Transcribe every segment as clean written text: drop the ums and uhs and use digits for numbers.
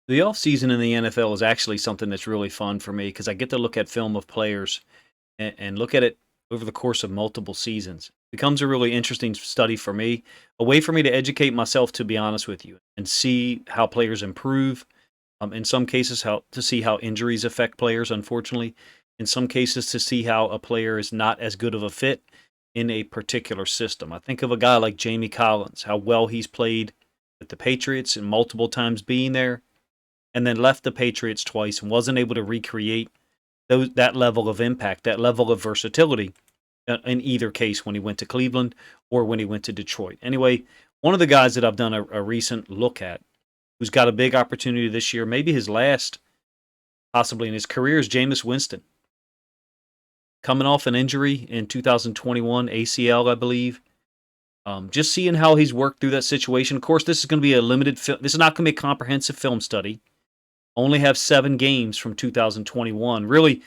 The offseason in the NFL is actually something that's really fun for me because I get to look at film of players and look at it over the course of multiple seasons. It becomes a really interesting study for me, a way for me to educate myself, to be honest with you, and see how players improve. In some cases, how to see how injuries affect players, unfortunately. In some cases, to see how a player is not as good of a fit in a particular system. I think of a guy like Jamie Collins, how well he's played with the Patriots and multiple times being there and then left the Patriots twice and wasn't able to recreate that level of impact, that level of versatility in either case when he went to Cleveland or when he went to Detroit. Anyway, one of the guys that I've done a recent look at who's got a big opportunity this year, maybe his last possibly in his career, is Jameis Winston. Coming off an injury in 2021, ACL, I believe. Just seeing how he's worked through that situation. Of course, this is going to be a limited this is not going to be a comprehensive film study. Only have 7 games from 2021. Really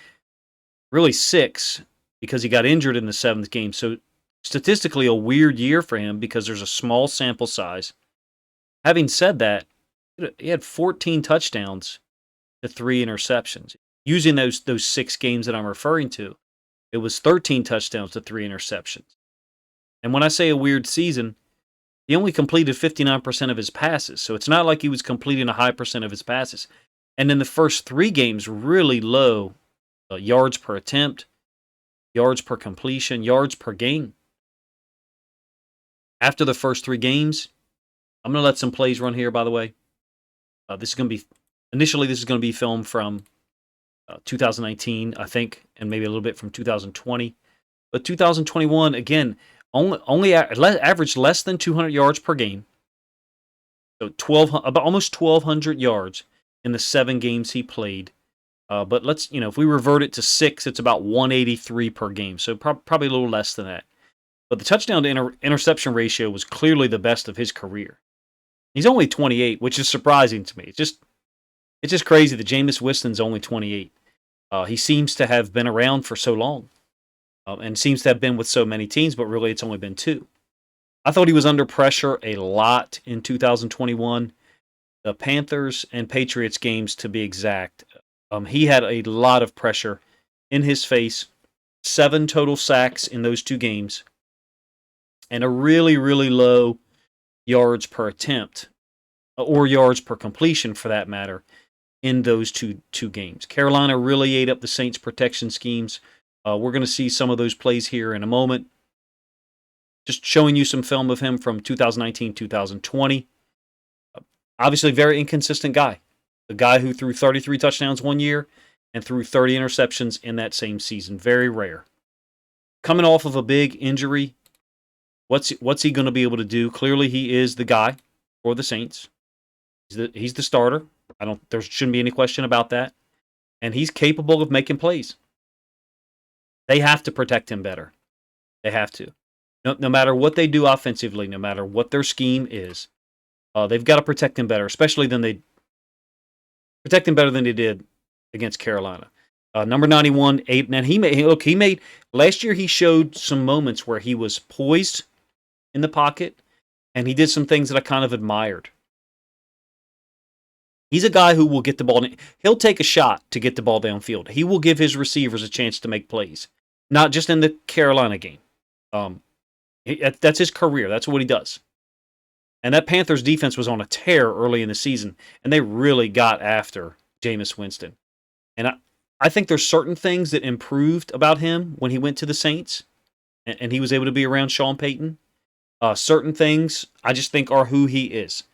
6 because he got injured in the 7th game. So statistically a weird year for him because there's a small sample size. Having said that, he had 14 touchdowns to 3 interceptions. Using those 6 games that I'm referring to, it was 13 touchdowns to 3 interceptions. And when I say a weird season, he only completed 59% of his passes. So it's not like he was completing a high percent of his passes. And in the first 3 games, really low yards per attempt, yards per completion, yards per game. After the first 3 games, I'm going to let some plays run here, by the way. This is going to be filmed from 2019, I think, and maybe a little bit from 2020. But 2021, again, only averaged less than 200 yards per game. So about almost 1,200 yards in the 7 games he played. But if we revert it to 6, it's about 183 per game. So probably a little less than that. But the touchdown to interception ratio was clearly the best of his career. He's only 28, which is surprising to me. It's just crazy that Jameis Winston's only 28. He seems to have been around for so long and seems to have been with so many teams, but really it's only been 2. I thought he was under pressure a lot in 2021. The Panthers and Patriots games, to be exact. He had a lot of pressure in his face, 7 total sacks in those 2 games, and a really, really low yards per attempt, or yards per completion for that matter, in those two games. Carolina really ate up the Saints' protection schemes. We're going to see some of those plays here in a moment. Just showing you some film of him from 2019, 2020. Obviously, very inconsistent guy. The guy who threw 33 touchdowns one year and threw 30 interceptions in that same season. Very rare. Coming off of a big injury, what's he going to be able to do? Clearly, he is the guy for the Saints. He's the starter. There shouldn't be any question about that. And he's capable of making plays. They have to protect him better. They have to. No matter what they do offensively, no matter what their scheme is, they've got to protect him better, especially than they did against Carolina. Number 91, 8. And he made last year. He showed some moments where he was poised in the pocket, and he did some things that I kind of admired. He's a guy who will get the ball. He'll take a shot to get the ball downfield. He will give his receivers a chance to make plays, not just in the Carolina game. That's his career. That's what he does. And that Panthers defense was on a tear early in the season, and they really got after Jameis Winston. And I think there's certain things that improved about him when he went to the Saints, and he was able to be around Sean Payton. Certain things I just think are who he is.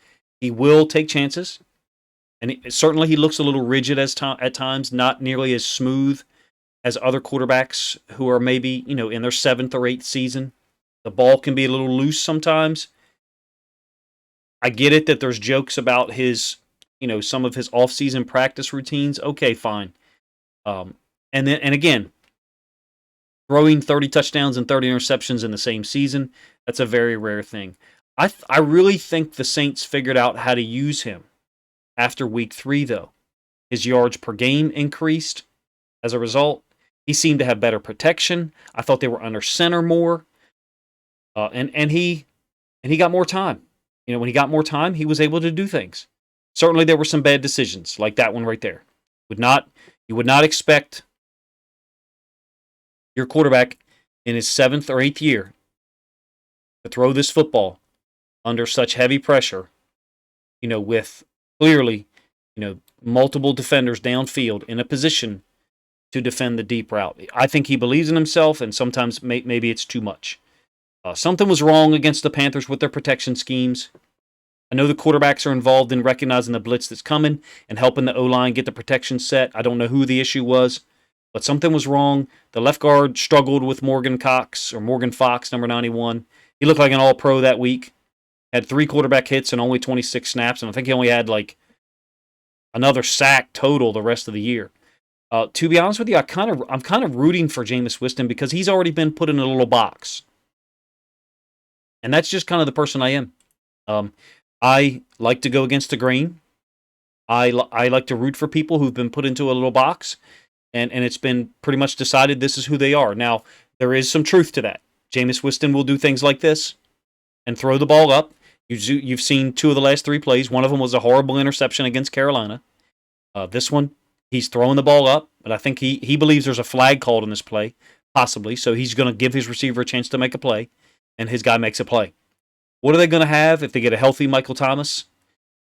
He will take chances, and certainly he looks a little rigid at times, not nearly as smooth as other quarterbacks who are maybe in their 7th or 8th season. The ball can be a little loose sometimes. I get it that there's jokes about his, some of his off-season practice routines. Okay, fine. And again, throwing 30 touchdowns and 30 interceptions in the same season, that's a very rare thing. I really think the Saints figured out how to use him after week 3, though. His yards per game increased as a result. He seemed to have better protection. I thought they were under center more. And he got more time. When he got more time, he was able to do things. Certainly there were some bad decisions, like that one right there. You would not expect your quarterback in his 7th or 8th year to throw this football under such heavy pressure, with clearly, multiple defenders downfield in a position to defend the deep route. I think he believes in himself, and sometimes maybe it's too much. Something was wrong against the Panthers with their protection schemes. I know the quarterbacks are involved in recognizing the blitz that's coming and helping the O-line get the protection set. I don't know who the issue was, but something was wrong. The left guard struggled with Morgan Fox, number 91. He looked like an all-pro that week. Had 3 quarterback hits and only 26 snaps, and I think he only had like another sack total the rest of the year. To be honest with you, I'm kind of rooting for Jameis Winston because he's already been put in a little box, and that's just kind of the person I am. I like to go against the grain. I like to root for people who've been put into a little box, and it's been pretty much decided this is who they are. Now, there is some truth to that. Jameis Winston will do things like this and throw the ball up. You've seen 2 of the last 3 plays. One of them was a horrible interception against Carolina. This one, he's throwing the ball up, but I think he believes there's a flag called in this play, possibly, so he's going to give his receiver a chance to make a play, and his guy makes a play. What are they going to have if they get a healthy Michael Thomas,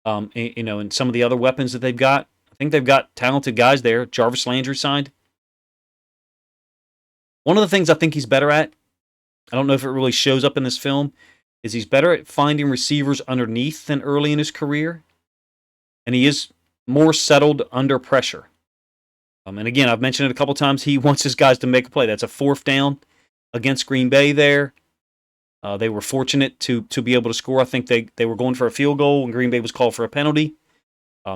and some of the other weapons that they've got? I think they've got talented guys there. Jarvis Landry signed. One of the things I think he's better at, I don't know if it really shows up in this film, is he's better at finding receivers underneath than early in his career, and he is more settled under pressure. And again, I've mentioned it a couple times, he wants his guys to make a play. That's a 4th down against Green Bay there. They were fortunate to be able to score. I think they were going for a field goal when Green Bay was called for a penalty.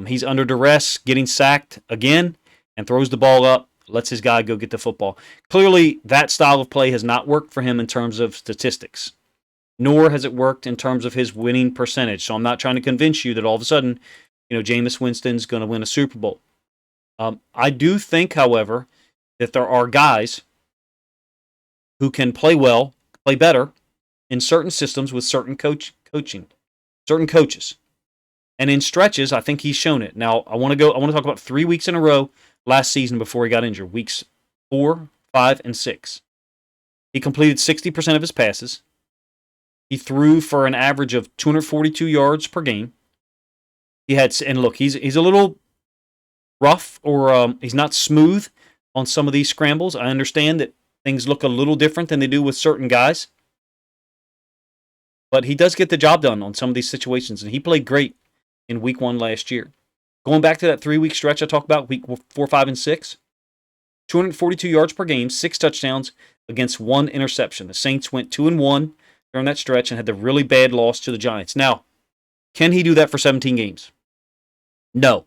He's under duress, getting sacked again, and throws the ball up, lets his guy go get the football. Clearly, that style of play has not worked for him in terms of statistics, nor has it worked in terms of his winning percentage. So I'm not trying to convince you that all of a sudden, Jameis Winston's going to win a Super Bowl. I do think, however, that there are guys who can play well, play better in certain systems with certain certain coaches. And in stretches, I think he's shown it. Now, I want to talk about 3 weeks in a row last season before he got injured. Weeks 4, 5, and 6. He completed 60% of his passes. He threw for an average of 242 yards per game. And look, he's a little rough, or he's not smooth on some of these scrambles. I understand that things look a little different than they do with certain guys. But he does get the job done on some of these situations, and he played great in week 1 last year. Going back to that 3-week stretch I talked about, week 4, 5, and 6, 242 yards per game, 6 touchdowns against 1 interception. The Saints went 2-1 during that stretch and had the really bad loss to the Giants. Now, can he do that for 17 games? No.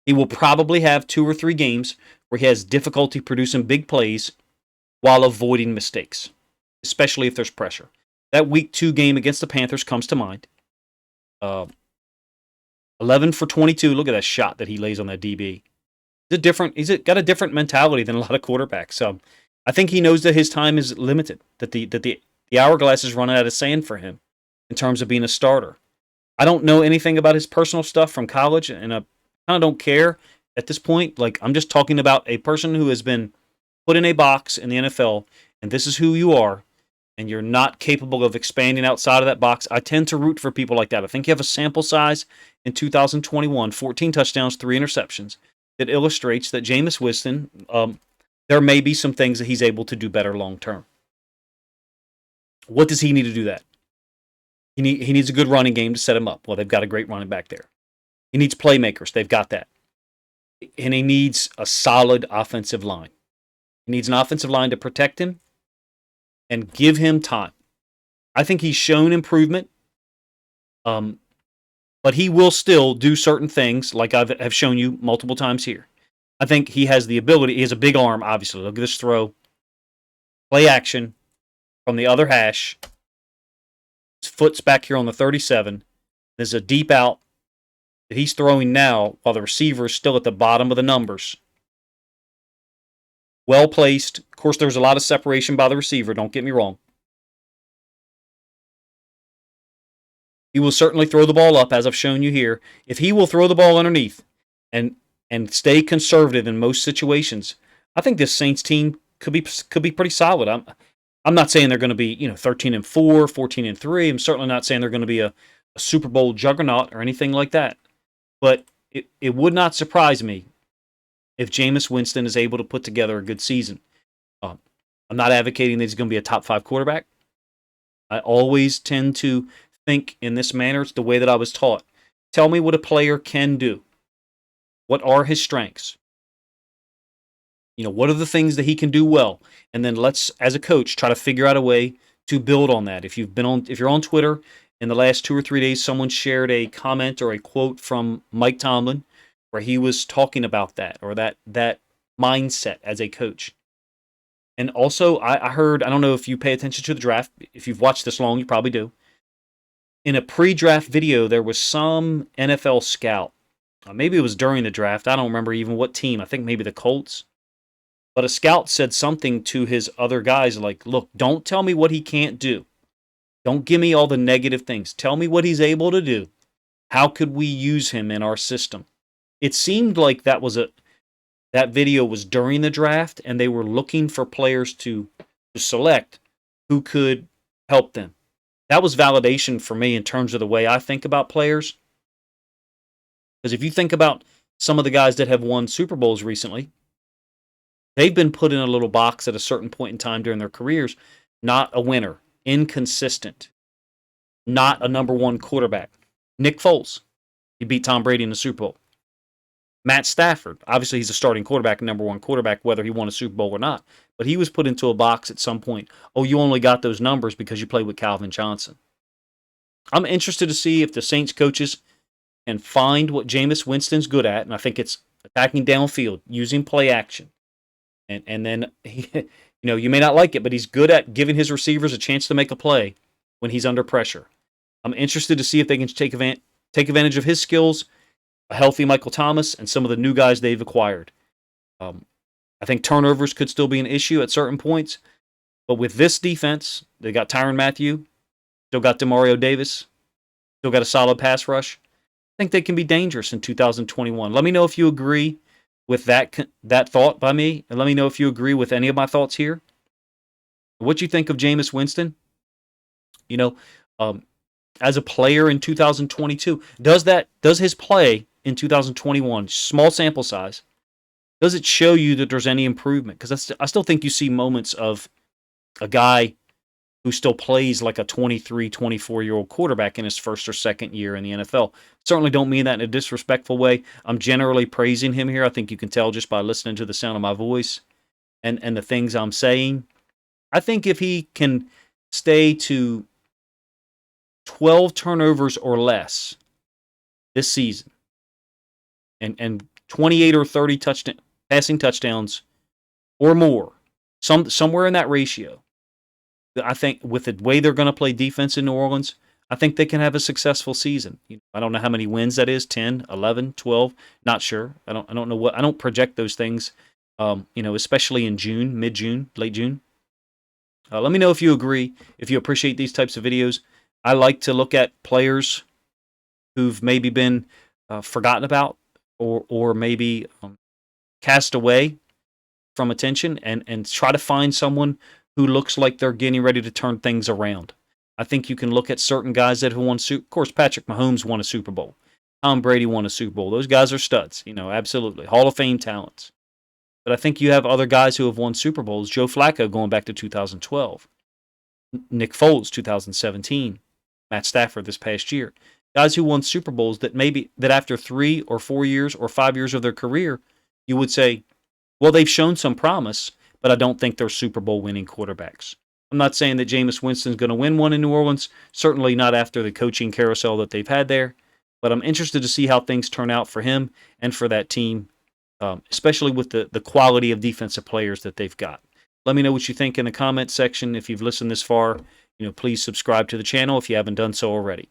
He will probably have 2 or 3 games where he has difficulty producing big plays while avoiding mistakes, especially if there's pressure. That week 2 game against the Panthers comes to mind. 11 for 22. Look at that shot that he lays on that DB. He's got a different mentality than a lot of quarterbacks. I think he knows that his time is limited, that the hourglass is running out of sand for him in terms of being a starter. I don't know anything about his personal stuff from college, and I kind of don't care at this point. Like, I'm just talking about a person who has been put in a box in the NFL, and this is who you are, and you're not capable of expanding outside of that box. I tend to root for people like that. I think you have a sample size in 2021, 14 touchdowns, 3 interceptions, that illustrates that Jameis Winston, there may be some things that he's able to do better long term. What does he need to do that? He needs a good running game to set him up. Well, they've got a great running back there. He needs playmakers. They've got that. And he needs a solid offensive line. He needs an offensive line to protect him and give him time. I think he's shown improvement, but he will still do certain things like I've shown you multiple times here. I think he has the ability. He has a big arm, obviously. Look at this throw. Play action from the other hash. His foot's back here on the 37. There's a deep out that he's throwing now while the receiver is still at the bottom of the numbers. Well placed. Of course, there's a lot of separation by the receiver. Don't get me wrong. He will certainly throw the ball up, as I've shown you here. If he will throw the ball underneath and stay conservative in most situations, I think this Saints team could be pretty solid. I'm not saying they're going to be 13-4, 14-3. I'm certainly not saying they're going to be a Super Bowl juggernaut or anything like that. But it would not surprise me if Jameis Winston is able to put together a good season. I'm not advocating that he's going to be a top 5 quarterback. I always tend to think in this manner. It's the way that I was taught. Tell me what a player can do. What are his strengths? What are the things that he can do well? And then let's, as a coach, try to figure out a way to build on that. If you're on Twitter in the last 2 or 3 days, someone shared a comment or a quote from Mike Tomlin where he was talking about that, or that mindset as a coach. And also, I heard, I don't know if you pay attention to the draft. If you've watched this long, you probably do. In a pre-draft video, there was some NFL scout. Maybe it was during the draft. I don't remember even what team. I think maybe the Colts. But a scout said something to his other guys like, look, don't tell me what he can't do. Don't give me all the negative things. Tell me what he's able to do. How could we use him in our system? It seemed like that video was during the draft, and they were looking for players to select who could help them. That was validation for me in terms of the way I think about players. Because if you think about some of the guys that have won Super Bowls recently, they've been put in a little box at a certain point in time during their careers. Not a winner, inconsistent, not a number 1 quarterback. Nick Foles, he beat Tom Brady in the Super Bowl. Matt Stafford, obviously he's a starting quarterback, number 1 quarterback, whether he won a Super Bowl or not. But he was put into a box at some point. Oh, you only got those numbers because you played with Calvin Johnson. I'm interested to see if the Saints coaches can find what Jameis Winston's good at, and I think it's attacking downfield, using play action. And then, you may not like it, but he's good at giving his receivers a chance to make a play when he's under pressure. I'm interested to see if they can take advantage of his skills, a healthy Michael Thomas, and some of the new guys they've acquired. I think turnovers could still be an issue at certain points, but with this defense, they got Tyrann Mathieu, still got Demario Davis, still got a solid pass rush. I think they can be dangerous in 2021. Let me know if you agree with that thought by me, and let me know if you agree with any of my thoughts here. What you think of Jameis Winston? As a player in 2022, does his play in 2021, small sample size, does it show you that there's any improvement? Because I still think you see moments of a guy who still plays like a 23, 24-year-old quarterback in his first or second year in the NFL. Certainly don't mean that in a disrespectful way. I'm generally praising him here. I think you can tell just by listening to the sound of my voice and the things I'm saying. I think if he can stay to 12 turnovers or less this season and 28 or 30 passing touchdowns or more, somewhere in that ratio, I think with the way they're going to play defense in New Orleans, I think they can have a successful season. I don't know how many wins that is, 10, 11, 12, not sure. I don't know I don't project those things, especially in June, mid-June, late June. Let me know if you agree, if you appreciate these types of videos. I like to look at players who've maybe been forgotten about or maybe cast away from attention and try to find someone who looks like they're getting ready to turn things around. I think you can look at certain guys that have won. Of course, Patrick Mahomes won a Super Bowl. Tom Brady won a Super Bowl. Those guys are studs, absolutely. Hall of Fame talents. But I think you have other guys who have won Super Bowls. Joe Flacco going back to 2012. Nick Foles, 2017. Matt Stafford this past year. Guys who won Super Bowls that after 3 or 4 years or 5 years of their career, you would say, well, they've shown some promise, but I don't think they're Super Bowl winning quarterbacks. I'm not saying that Jameis Winston's going to win one in New Orleans, certainly not after the coaching carousel that they've had there, but I'm interested to see how things turn out for him and for that team, especially with the quality of defensive players that they've got. Let me know what you think in the comments section. If you've listened this far, please subscribe to the channel if you haven't done so already.